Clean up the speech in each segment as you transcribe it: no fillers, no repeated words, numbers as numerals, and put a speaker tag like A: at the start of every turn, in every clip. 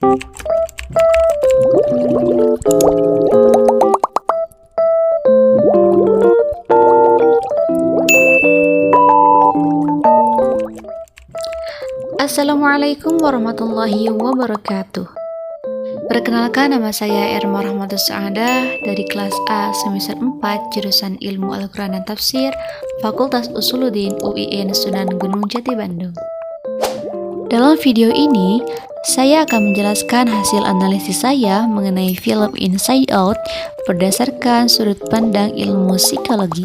A: Assalamualaikum warahmatullahi wabarakatuh. Perkenalkan, nama saya Erma Rahmatus Saadah dari kelas A semester 4 jurusan Ilmu Al-Quran dan Tafsir, Fakultas Usuluddin UIN Sunan Gunung Jati Bandung. Dalam video ini, saya akan menjelaskan hasil analisis saya mengenai film Inside Out berdasarkan sudut pandang ilmu psikologi.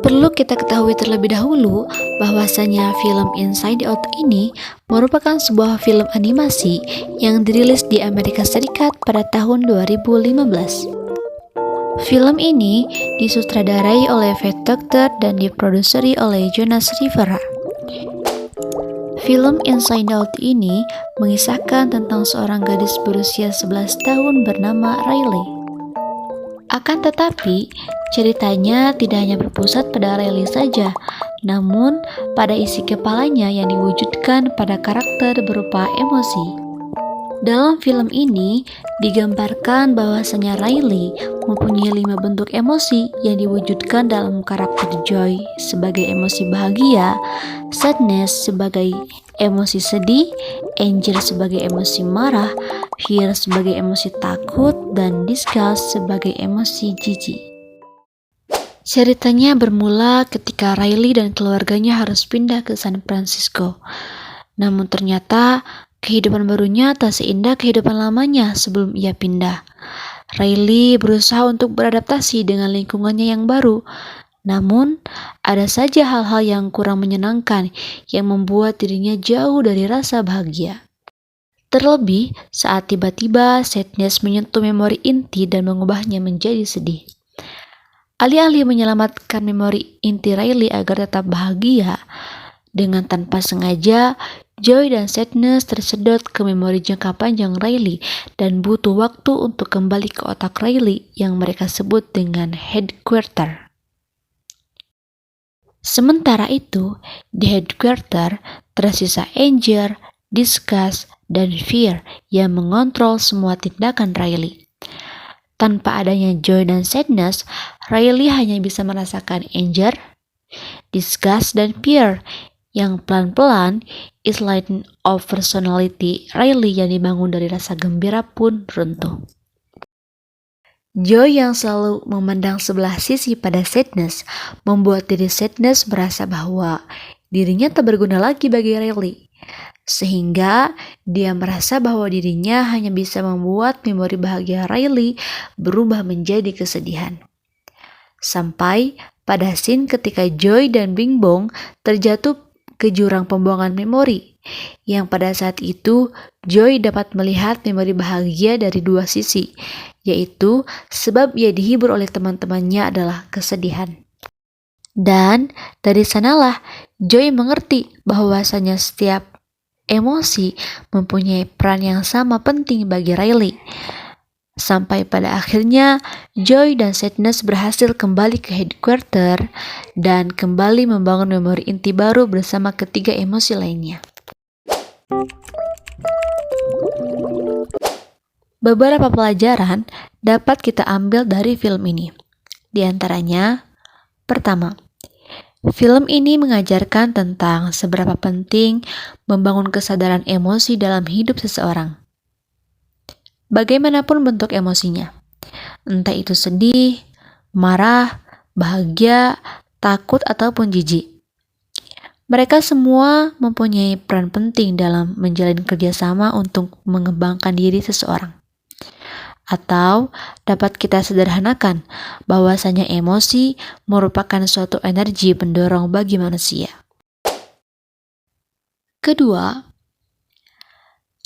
A: Perlu kita ketahui terlebih dahulu bahwasanya film Inside Out ini merupakan sebuah film animasi yang dirilis di Amerika Serikat pada tahun 2015. Film ini disutradarai oleh Fat Doctor dan diproduseri oleh Jonas Rivera. Film Inside Out ini mengisahkan tentang seorang gadis berusia 11 tahun bernama Riley. Akan tetapi, ceritanya tidak hanya berpusat pada Riley saja, namun pada isi kepalanya yang diwujudkan pada karakter berupa emosi. Dalam film ini, digambarkan bahwasanya Riley mempunyai 5 bentuk emosi yang diwujudkan dalam karakter Joy sebagai emosi bahagia, Sadness sebagai emosi sedih, Anger sebagai emosi marah, Fear sebagai emosi takut, dan Disgust sebagai emosi jijik. Ceritanya bermula ketika Riley dan keluarganya harus pindah ke San Francisco. Namun ternyata kehidupan barunya tak seindah kehidupan lamanya sebelum ia pindah. Riley berusaha untuk beradaptasi dengan lingkungannya yang baru. Namun, ada saja hal-hal yang kurang menyenangkan yang membuat dirinya jauh dari rasa bahagia. Terlebih saat tiba-tiba Sadness menyentuh memori inti dan mengubahnya menjadi sedih. Alih-alih menyelamatkan memori inti Riley agar tetap bahagia, dengan tanpa sengaja, Joy dan Sadness tersedot ke memori jangka panjang Riley dan butuh waktu untuk kembali ke otak Riley yang mereka sebut dengan headquarter. Sementara itu, di headquarter tersisa Anger, Disgust, dan Fear yang mengontrol semua tindakan Riley. Tanpa adanya Joy dan Sadness, Riley hanya bisa merasakan Anger, Disgust, dan Fear yang pelan-pelan island of personality Riley yang dibangun dari rasa gembira pun runtuh. Joy yang selalu memandang sebelah sisi pada Sadness membuat diri Sadness merasa bahwa dirinya tak berguna lagi bagi Riley, sehingga dia merasa bahwa dirinya hanya bisa membuat memori bahagia Riley berubah menjadi kesedihan. Sampai pada scene ketika Joy dan Bing Bong terjatuh ke jurang pembuangan memori, yang pada saat itu Joy dapat melihat memori bahagia dari dua sisi, yaitu sebab ia dihibur oleh teman-temannya adalah kesedihan. Dan dari sanalah Joy mengerti bahwasanya setiap emosi mempunyai peran yang sama penting bagi Riley. Sampai pada akhirnya Joy dan Sadness berhasil kembali ke headquarter dan kembali membangun memori inti baru bersama ketiga emosi lainnya. Beberapa pelajaran dapat kita ambil dari film ini. Di antaranya, pertama, film ini mengajarkan tentang seberapa penting membangun kesadaran emosi dalam hidup seseorang. Bagaimanapun bentuk emosinya, entah itu sedih, marah, bahagia, takut, ataupun jijik. Mereka semua mempunyai peran penting dalam menjalin kerjasama untuk mengembangkan diri seseorang. Atau dapat kita sederhanakan bahwasanya emosi merupakan suatu energi pendorong bagi manusia. Kedua,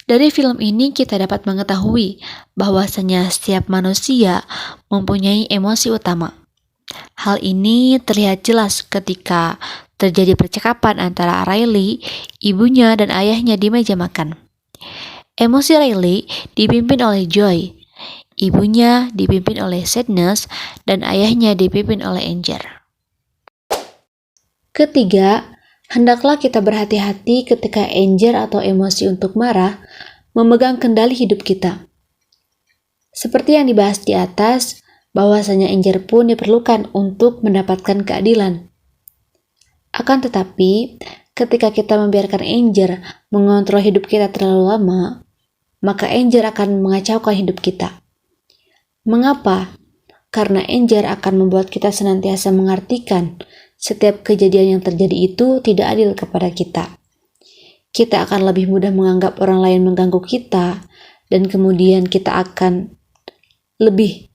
A: dari film ini kita dapat mengetahui bahwasanya setiap manusia mempunyai emosi utama. Hal ini terlihat jelas ketika terjadi percakapan antara Riley, ibunya, dan ayahnya di meja makan. Emosi Riley dipimpin oleh Joy, ibunya dipimpin oleh Sadness, dan ayahnya dipimpin oleh Anger. Ketiga, hendaklah kita berhati-hati ketika Anger atau emosi untuk marah memegang kendali hidup kita. Seperti yang dibahas di atas, bahwasanya anger pun diperlukan untuk mendapatkan keadilan. Akan tetapi, ketika kita membiarkan anger mengontrol hidup kita terlalu lama, maka anger akan mengacaukan hidup kita. Mengapa? Karena anger akan membuat kita senantiasa mengartikan setiap kejadian yang terjadi itu tidak adil kepada kita. Kita akan lebih mudah menganggap orang lain mengganggu kita, dan kemudian kita akan lebih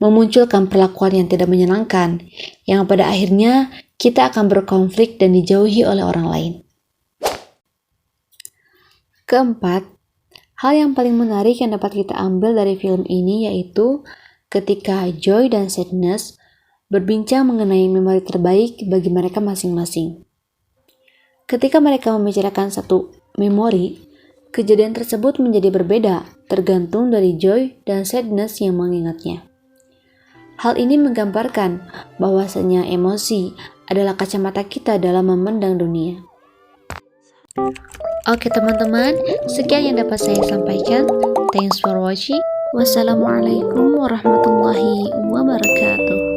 A: memunculkan perlakuan yang tidak menyenangkan, yang pada akhirnya kita akan berkonflik dan dijauhi oleh orang lain. Keempat, hal yang paling menarik yang dapat kita ambil dari film ini yaitu ketika Joy dan Sadness berbincang mengenai memori terbaik bagi mereka masing-masing. Ketika mereka membicarakan satu memori, kejadian tersebut menjadi berbeda tergantung dari Joy dan Sadness yang mengingatnya. Hal ini menggambarkan bahwasanya emosi adalah kacamata kita dalam memandang dunia. Oke teman-teman, sekian yang dapat saya sampaikan. Thanks for watching. Wassalamualaikum warahmatullahi wabarakatuh.